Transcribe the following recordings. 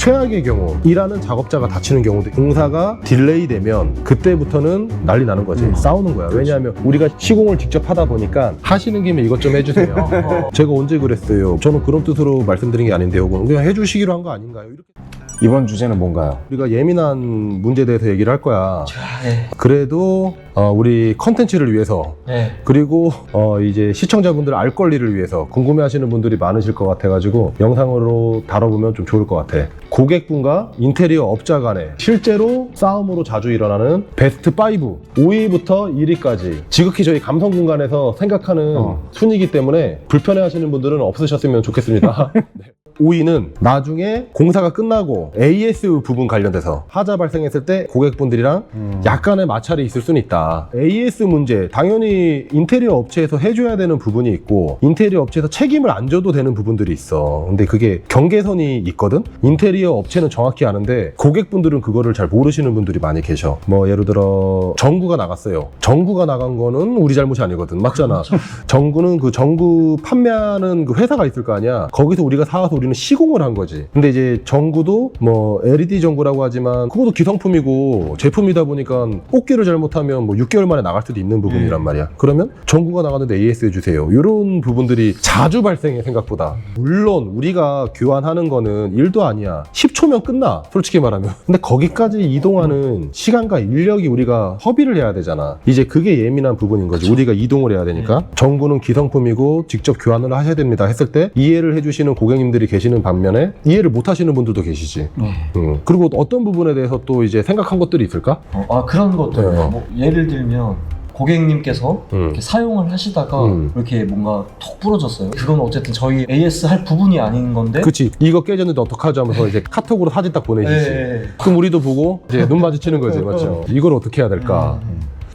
최악의 경우 일하는 작업자가 다치는 경우도 공사가 딜레이 되면 그때부터는 난리 나는 거지. 싸우는 거야. 왜냐하면 우리가 시공을 직접 하다 보니까 하시는 김에 이것 좀 해주세요. 제가 언제 그랬어요? 저는 그런 뜻으로 말씀드린 게 아닌데요. 그냥 해주시기로 한 거 아닌가요? 이렇게. 이번 주제는 뭔가요? 우리가 예민한 문제에 대해서 얘기를 할 거야. 그래도 우리 컨텐츠를 위해서 그리고 이제 시청자분들 알 권리를 위해서 궁금해하시는 분들이 많으실 것 같아가지고 영상으로 다뤄보면 좀 좋을 것 같아. 고객분과 인테리어 업자 간에 실제로 싸움으로 자주 일어나는 베스트 5 5위부터 1위까지 지극히 저희 감성 공간에서 생각하는 순위이기 때문에 불편해하시는 분들은 없으셨으면 좋겠습니다. 네. 5위는 나중에 공사가 끝나고 AS 부분 관련돼서 하자 발생했을 때 고객분들이랑 약간의 마찰이 있을 수는 있다. AS 문제, 당연히 인테리어 업체에서 해줘야 되는 부분이 있고 인테리어 업체에서 책임을 안 져도 되는 부분들이 있어. 근데 그게 경계선이 있거든? 인테리어 업체는 정확히 아는데 고객분들은 그거를 잘 모르시는 분들이 많이 계셔. 뭐 예를 들어 전구가 나갔어요. 전구가 나간 거는 우리 잘못이 아니거든. 맞잖아. 전구는 그 전구 판매하는 그 회사가 있을 거 아니야. 거기서 우리가 사와서 우리는 시공을 한 거지. 근데 이제 전구도 뭐 LED 전구라고 하지만 그것도 기성품이고 제품이다 보니까 뽑기를 잘못하면 뭐 6개월 만에 나갈 수도 있는 부분이란 말이야. 그러면 전구가 나갔는데 AS 해주세요. 이런 부분들이 자주 발생해 생각보다. 물론 우리가 교환하는 거는 일도 아니야. 10초면 끝나. 솔직히 말하면. 근데 거기까지 이동하는 시간과 인력이 우리가 허비를 해야 되잖아. 이제 그게 예민한 부분인 거지. 우리가 이동을 해야 되니까. 전구는 기성품이고 직접 교환을 하셔야 됩니다 했을 때 이해를 해주시는 고객님들이 계시는 반면에 이해를 못 하시는 분들도 계시지. 그리고 어떤 부분에 대해서 또 이제 생각한 것들이 있을까? 그런 것도 뭐 예를 들면 고객님께서 이렇게 사용을 하시다가 이렇게 뭔가 톡 부러졌어요. 그건 어쨌든 저희 AS 할 부분이 아닌 건데. 그치. 이거 깨졌는데 어떡하죠 하면서 이제 카톡으로 사진 딱 보내주지. 그럼 우리도 보고 이제 눈 마주치는 거지. 맞죠? 이걸 어떻게 해야 될까?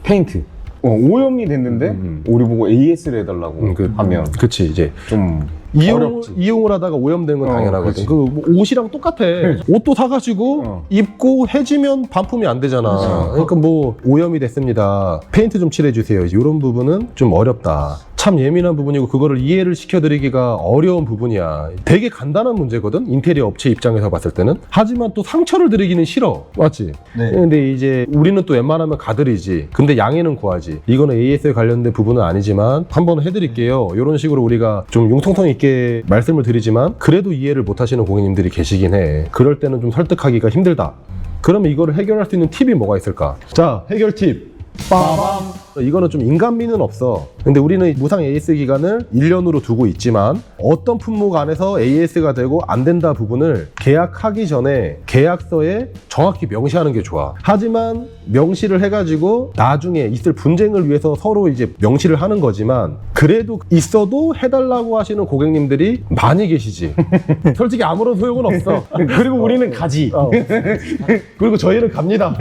페인트. 오염이 됐는데 우리 보고 AS를 해달라고 하면 그치. 이제 좀 이용을 하다가 오염된 건 당연하거든. 그 뭐 옷이랑 똑같아. 옷도 사가지고 입고 해지면 반품이 안 되잖아. 그러니까 뭐 오염이 됐습니다. 페인트 좀 칠해주세요. 이런 부분은 좀 어렵다. 참 예민한 부분이고 그거를 이해를 시켜드리기가 어려운 부분이야. 되게 간단한 문제거든. 인테리어 업체 입장에서 봤을 때는. 하지만 또 상처를 드리기는 싫어. 맞지? 근데 이제 우리는 또 웬만하면 가드리지. 근데 양해는 구하지. 이거는 AS에 관련된 부분은 아니지만 한번 해드릴게요. 이런 식으로 우리가 좀 융통성 있게 말씀을 드리지만 그래도 이해를 못 하시는 고객님들이 계시긴 해. 그럴 때는 좀 설득하기가 힘들다. 그러면 이거를 해결할 수 있는 팁이 뭐가 있을까? 자, 해결 팁. 빠밤! 이거는 좀 인간미는 없어. 근데 우리는 무상 AS 기간을 1년으로 두고 있지만 어떤 품목 안에서 AS가 되고 안 된다 부분을 계약하기 전에 계약서에 정확히 명시하는 게 좋아. 하지만 명시를 해가지고 나중에 있을 분쟁을 위해서 서로 이제 명시를 하는 거지만 그래도 있어도 해달라고 하시는 고객님들이 많이 계시지. 솔직히 아무런 소용은 없어. 그리고 우리는 가지. 그리고 저희는 갑니다.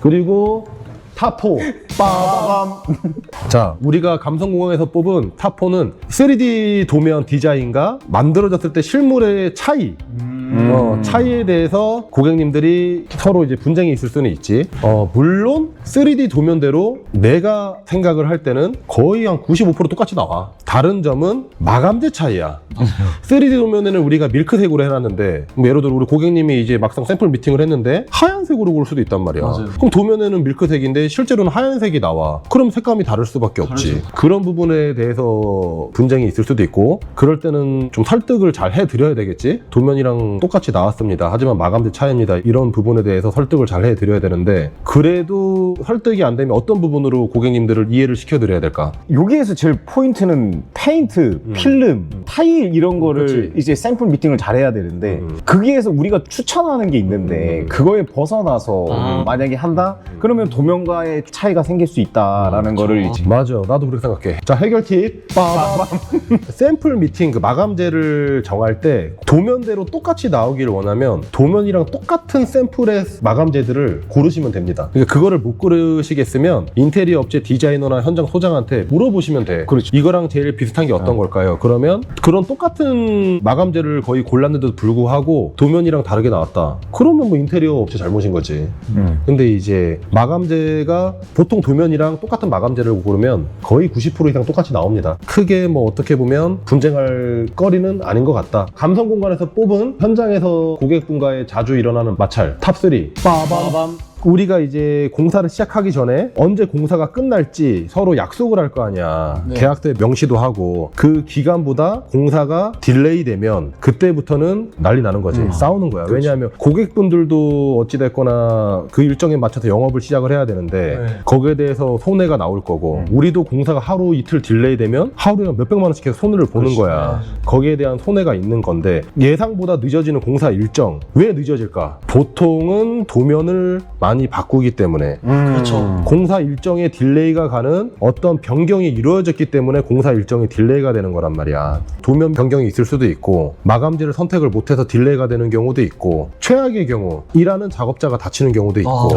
그리고 타포 빠밤. 자, 우리가 감성공학에서 뽑은 타포는 3D 도면 디자인과 만들어졌을 때 실물의 차이, 차이에 대해서 고객님들이 서로 이제 분쟁이 있을 수는 있지. 물론 3D 도면대로 내가 생각을 할 때는 거의 한 95% 똑같이 나와. 다른 점은 마감재 차이야. 3D 도면에는 우리가 밀크색으로 해놨는데 뭐 예를 들어 우리 고객님이 이제 막상 샘플 미팅을 했는데 하얀색으로 고를 수도 있단 말이야. 그럼 도면에는 밀크색인데 실제로는 하얀색이 나와. 그럼 색감이 다를 수밖에 없지. 그런 부분에 대해서 분쟁이 있을 수도 있고 그럴 때는 좀 설득을 잘 해드려야 되겠지. 도면이랑 똑같이 나왔습니다. 하지만 마감재 차이입니다. 이런 부분에 대해서 설득을 잘 해드려야 되는데 그래도 설득이 안 되면 어떤 부분으로 고객님들을 이해를 시켜드려야 될까? 여기에서 제일 포인트는 페인트, 필름, 타일 이런 거를 이제 샘플 미팅을 잘 해야 되는데 거기에서 우리가 추천하는 게 있는데 그거에 벗어나서 만약에 한다? 그러면 도면과의 차이가 생길 수 있다라는 거를 이제 맞아. 나도 그렇게 생각해. 자, 해결 팁. 빠밤. 샘플 미팅 그 마감재를 정할 때 도면대로 똑같이 나오기를 원하면 도면이랑 똑같은 샘플의 마감재들을 고르시면 됩니다. 그러니까 그거를 못 고르시겠으면 인테리어 업체 디자이너나 현장 소장한테 물어보시면 돼. 그렇죠. 이거랑 제일 제일 비슷한 게 어떤 걸까요? 그러면 그런 똑같은 마감재를 거의 골랐는데도 불구하고 도면이랑 다르게 나왔다. 그러면 뭐 인테리어 업체 잘못인 거지. 근데 이제 마감재가 보통 도면이랑 똑같은 마감재를 고르면 거의 90% 이상 똑같이 나옵니다. 크게 뭐 어떻게 보면 분쟁할 거리는 아닌 것 같다. 감성 공간에서 뽑은 현장에서 고객분과의 자주 일어나는 마찰 탑3 빠밤. 우리가 이제 공사를 시작하기 전에 언제 공사가 끝날지 서로 약속을 할 거 아니야. 네. 계약서에 명시도 하고 그 기간보다 공사가 딜레이 되면 그때부터는 난리 나는 거지. 싸우는 거야. 왜냐하면 고객분들도 어찌됐거나 그 일정에 맞춰서 영업을 시작을 해야 되는데 네. 거기에 대해서 손해가 나올 거고 우리도 공사가 하루 이틀 딜레이 되면 하루에 몇백만 원씩 계속 손해를 보는 그렇죠. 거야. 네. 거기에 대한 손해가 있는 건데 예상보다 늦어지는 공사 일정 왜 늦어질까? 보통은 도면을 많이 바꾸기 때문에 그렇죠. 공사 일정에 딜레이가 가는 어떤 변경이 이루어졌기 때문에 공사 일정이 딜레이가 되는 거란 말이야. 도면 변경이 있을 수도 있고 마감재를 선택을 못해서 딜레이가 되는 경우도 있고 최악의 경우 일하는 작업자가 다치는 경우도 있고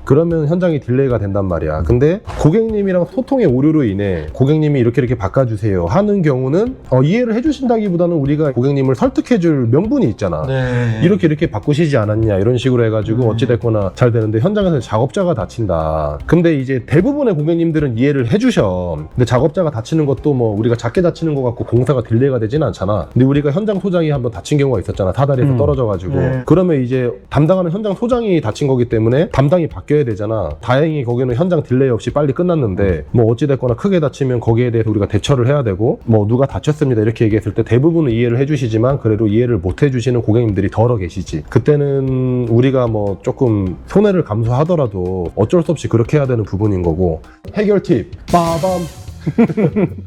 그러면 현장이 딜레이가 된단 말이야. 근데 고객님이랑 소통의 오류로 인해 고객님이 이렇게 바꿔주세요 하는 경우는 이해를 해주신다기보다는 우리가 고객님을 설득해줄 명분이 있잖아. 네. 이렇게 바꾸시지 않았냐 이런 식으로 해가지고 어찌됐거나 잘 되는데 현장에서 작업자가 다친다. 근데 이제 대부분의 고객님들은 이해를 해주셔. 근데 작업자가 다치는 것도 뭐 우리가 작게 다치는 것 같고 공사가 딜레이가 되진 않잖아. 근데 우리가 현장 소장이 한번 다친 경우가 있었잖아. 사다리에서 떨어져가지고. 네. 그러면 이제 담당하는 현장 소장이 다친 거기 때문에 담당이 바뀌어야 되잖아. 다행히 거기는 현장 딜레이 없이 빨리 끝났는데 뭐 어찌됐거나 크게 다치면 거기에 대해서 우리가 대처를 해야 되고 뭐 누가 다쳤습니다 이렇게 얘기했을 때 대부분은 이해를 해주시지만 그래도 이해를 못 해주시는 고객님들이 덜어 계시지. 그때는 우리가 뭐 조금 손해를 감수하더라도 어쩔 수 없이 그렇게 해야 되는 부분인 거고. 해결 팁 빠밤.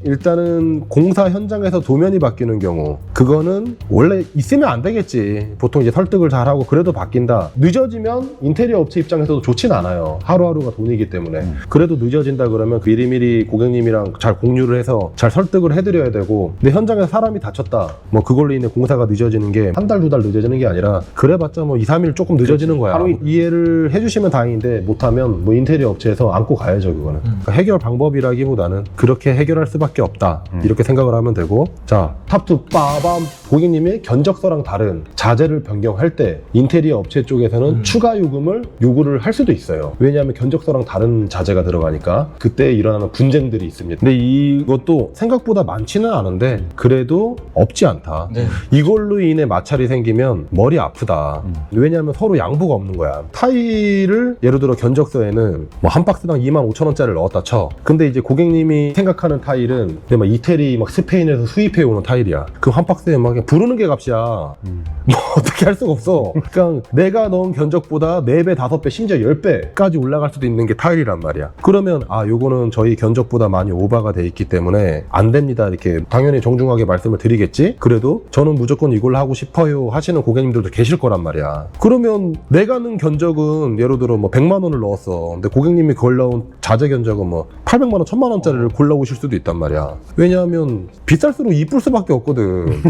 일단은 공사 현장에서 도면이 바뀌는 경우 그거는 원래 있으면 안 되겠지. 보통 이제 설득을 잘하고 그래도 바뀐다. 늦어지면 인테리어 업체 입장에서도 좋진 않아요. 하루하루가 돈이기 때문에. 그래도 늦어진다 그러면 미리미리 고객님이랑 잘 공유를 해서 잘 설득을 해드려야 되고, 근데 현장에서 사람이 다쳤다 뭐 그걸로 인해 공사가 늦어지는 게 한 달, 두 달 늦어지는 게 아니라 그래봤자 뭐 2, 3일 조금 늦어지는 거야. 하루 이해를 해주시면 다행인데 못하면 뭐 인테리어 업체에서 안고 가야죠 그거는. 그러니까 해결 방법이라기보다는 그렇게 해결할 수밖에 없다 이렇게 생각을 하면 되고. 자, 탑2 빠밤. 고객님이 견적서랑 다른 자재를 변경할 때 인테리어 업체 쪽에서는 추가 요금을 요구를 할 수도 있어요. 왜냐하면 견적서랑 다른 자재가 들어가니까 그때 일어나는 분쟁들이 있습니다. 근데 이것도 생각보다 많지는 않은데 그래도 없지 않다. 네. 이걸로 인해 마찰이 생기면 머리 아프다. 왜냐하면 서로 양보가 없는 거야. 타일을 예를 들어 견적서에는 뭐 한 박스당 25,000원짜리를 넣었다 쳐. 근데 이제 고객님이 생각하는 타일은 근데 막 이태리 막 스페인에서 수입해 오는 타일이야. 그 한 박스에 막 그냥 부르는 게 값이야. 뭐 어떻게 할 수가 없어. 그냥 내가 넣은 견적보다 4배, 5배, 심지어 10배까지 올라갈 수도 있는 게 타일이란 말이야. 그러면 요거는 저희 견적보다 많이 오버가 돼 있기 때문에 안 됩니다. 이렇게 당연히 정중하게 말씀을 드리겠지. 그래도 저는 무조건 이걸 하고 싶어요 하시는 고객님들도 계실 거란 말이야. 그러면 내가 넣은 견적은 예를 들어 뭐 100만 원을 넣었어. 근데 고객님이 그걸 넣은 자재 견적은 뭐 800만 원, 1000만 원짜리를 골라오실 수도 있단 말이야. 왜냐하면 비쌀수록 이쁠 수밖에 없거든.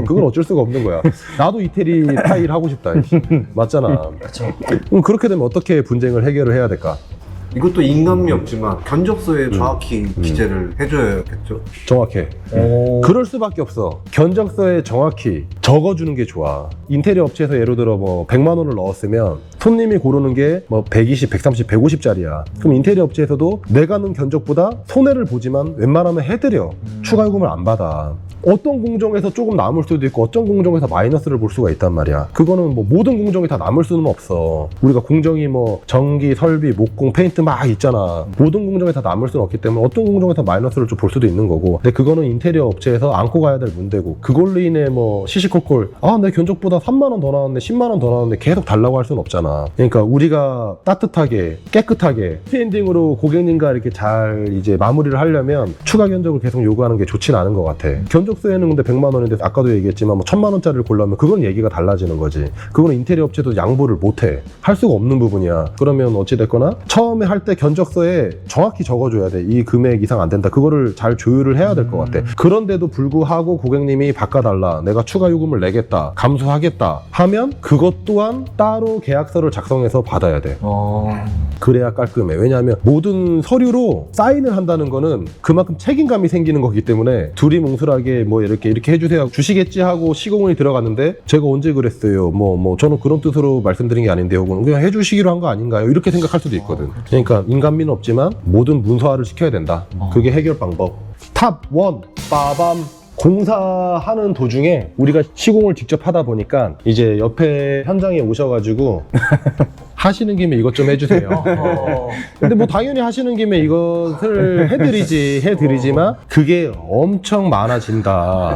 그건 어쩔 수가 없는 거야. 나도 이태리 타일 하고 싶다. 맞잖아. 그렇죠. 그럼 그렇게 되면 어떻게 분쟁을 해결을 해야 될까? 이것도 인간미 없지만 견적서에 정확히 기재를 해줘야겠죠. 정확해. 그럴 수밖에 없어. 견적서에 정확히 적어주는 게 좋아. 인테리어 업체에서 예를 들어 뭐 100만 원을 넣었으면 손님이 고르는 게 뭐 120, 130, 150짜리야. 그럼 인테리어 업체에서도 내가 넣은 견적보다 손해를 보지만 웬만하면 해드려. 추가 요금을 안 받아. 어떤 공정에서 조금 남을 수도 있고 어떤 공정에서 마이너스를 볼 수가 있단 말이야. 그거는 뭐 모든 공정이 다 남을 수는 없어. 우리가 공정이 뭐 전기, 설비, 목공, 페인트 막 있잖아. 모든 공정에 다 남을 수는 없기 때문에 어떤 공정에서 마이너스를 좀 볼 수도 있는 거고. 근데 그거는 인테리어 업체에서 안고 가야 될 문제고, 그걸로 인해 뭐 시시콜콜 내 견적보다 3만 원 더 나왔는데 10만 원 더 나왔는데 계속 달라고 할 수는 없잖아. 그러니까 우리가 따뜻하게 깨끗하게 해피엔딩으로 고객님과 이렇게 잘 이제 마무리를 하려면 추가 견적을 계속 요구하는 게 좋진 않은 것 같아. 견적서에는 근데 100만 원인데 아까도 얘기했지만 뭐 1000만 원짜리를 고르면 그건 얘기가 달라지는 거지. 그거는 인테리어 업체도 양보를 못해. 할 수가 없는 부분이야. 그러면 어찌됐거나 처음에 할 때 견적서에 정확히 적어줘야 돼. 이 금액 이상 안 된다. 그거를 잘 조율을 해야 될 것 같아. 그런데도 불구하고 고객님이 바꿔달라. 내가 추가 요금을 내겠다. 감수하겠다. 하면 그것 또한 따로 계약서를 작성해서 받아야 돼. 그래야 깔끔해. 왜냐하면 모든 서류로 사인을 한다는 거는 그만큼 책임감이 생기는 거기 때문에 둘이 뭉술하게 뭐 이렇게 해주세요. 주시겠지 하고 시공이 들어갔는데 제가 언제 그랬어요. 뭐 저는 그런 뜻으로 말씀드린 게 아닌데 혹은 그냥 해주시기로 한 거 아닌가요? 이렇게 생각할 수도 있거든. 그러니까 인간미는 없지만 모든 문서화를 시켜야 된다. 그게 해결 방법. 탑 1 빠밤. 공사하는 도중에 우리가 시공을 직접 하다 보니까 이제 옆에 현장에 오셔가지고 하시는 김에 이것 좀 해주세요. 근데 뭐 당연히 하시는 김에 이것을 해드리지만 그게 엄청 많아진다.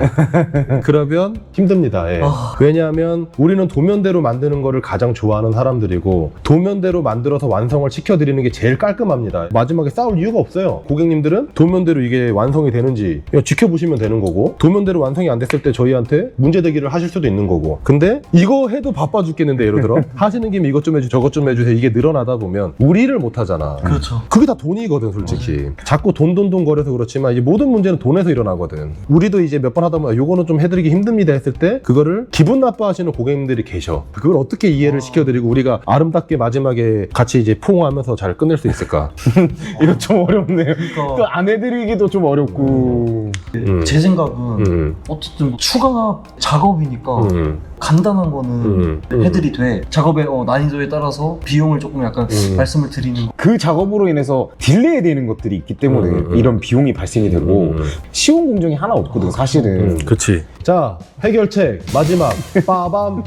그러면 힘듭니다. 예. 왜냐하면 우리는 도면대로 만드는 거를 가장 좋아하는 사람들이고 도면대로 만들어서 완성을 시켜드리는 게 제일 깔끔합니다. 마지막에 싸울 이유가 없어요. 고객님들은 도면대로 이게 완성이 되는지 그냥 지켜보시면 되는 거고 도면대로 완성이 안 됐을 때 저희한테 문제제기를 하실 수도 있는 거고 근데 이거 해도 바빠 죽겠는데 예를 들어 하시는 김에 이것 좀 해주세요 저것 좀 해주세요 이게 늘어나다 보면 우리를 못 하잖아. 그렇죠. 그게 다 돈이거든 솔직히. 자꾸 돈 거려서 그렇지만 이제 모든 문제는 돈에서 일어나거든. 우리도 이제 몇 번 하다 보면 요거는 좀 해드리기 힘듭니다 했을 때 그거를 기분 나빠하시는 고객님들이 계셔. 그걸 어떻게 이해를 시켜드리고 우리가 아름답게 마지막에 같이 이제 포옹하면서 잘 끝낼 수 있을까? 이거 좀 어렵네요. 그러니까 또 안 해드리기도 좀 어렵고. 제 생각은 어쨌든 뭐 추가 작업이니까 간단한 거는 애들이 돼. 작업의 난이도에 따라서 비용을 조금 약간 말씀을 드리는 거. 그 작업으로 인해서 딜레이 되는 것들이 있기 때문에 이런 비용이 발생이 되고 쉬운 공정이 하나 없거든 사실은. 그치. 자, 해결책 마지막 빠밤.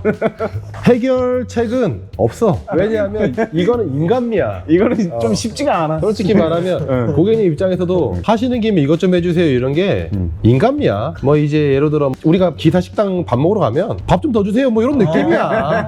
해결책은 없어. 왜냐하면 이거는 인간미야. 이거는 좀 쉽지가 않아. 솔직히 말하면 고객님 입장에서도 하시는 김에 이것 좀 해주세요 이런 게 인간미야. 뭐 이제 예를 들어 우리가 기사 식당 밥 먹으러 가면 밥 좀 더 주세요 뭐 이런 느낌이야.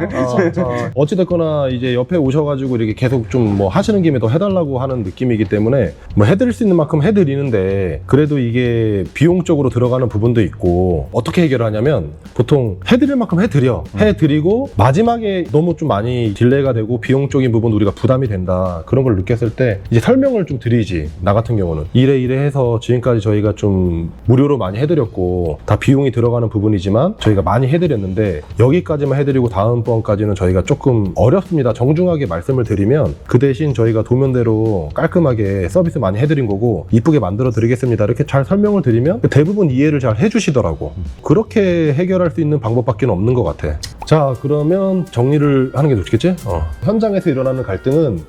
어찌됐거나 이제 옆에 오셔가지고 이렇게 계속 좀 뭐 하시는 김에 더 해달라고 하는 느낌이기 때문에 뭐 해드릴 수 있는 만큼 해드리는데 그래도 이게 비용적으로 들어가는 부분도 있고 어떻게 해결하냐면 보통 해드릴 만큼 해드리고 마지막에 너무 좀 많이 딜레이가 되고 비용적인 부분 우리가 부담이 된다 그런 걸 느꼈을 때 이제 설명을 좀 드리지. 나 같은 경우는 이래 해서 지금까지 저희가 좀 무료로 많이 해드렸고 다 비용이 들어가는 부분이지만 저희가 많이 해드렸는데 여기까지만 해드리고 다음번까지는 저희가 조금 어렵습니다. 정중하게 말씀을 드리면 그 대신 저희가 도면대로 깔끔하게 서비스 많이 해드린 거고 이쁘게 만들어 드리겠습니다 이렇게 잘 설명을 드리면 대부분 이해를 잘 해주시더라고. 그렇게 해결할 수 있는 방법밖에 없는 것 같아. 자, 그러면 정리를 하는 게 좋겠지? 현장에서 일어나는 갈등은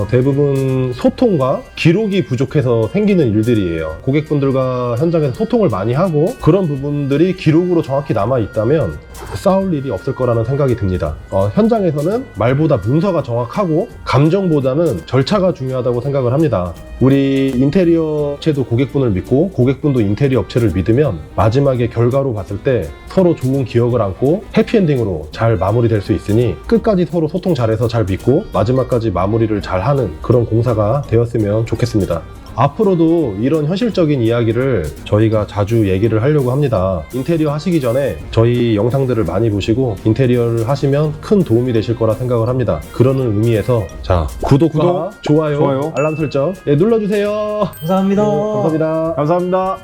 대부분 소통과 기록이 부족해서 생기는 일들이에요. 고객분들과 현장에서 소통을 많이 하고 그런 부분들이 기록으로 정확히 남아 있다면 싸울 일이 없을 거라는 생각이 듭니다. 현장에서는 말보다 문서가 정확하고 감정보다는 절차가 중요하다고 생각을 합니다. 우리 인테리어 업체도 고객분을 믿고 고객분도 인테리어 업체를 믿으면 마지막에 결과로 봤을 때 서로 좋은 기억을 안고 해피엔딩으로 잘 마무리될 수 있으니 끝까지 서로 소통 잘해서 잘 믿고 마지막까지 마무리를 잘하는 그런 공사가 되었으면 좋겠습니다. 앞으로도 이런 현실적인 이야기를 저희가 자주 얘기를 하려고 합니다. 인테리어 하시기 전에 저희 영상들을 많이 보시고 인테리어를 하시면 큰 도움이 되실 거라 생각을 합니다. 그러는 의미에서 자 구독과 좋아요, 알람 설정 눌러주세요. 감사합니다. 감사합니다. 감사합니다.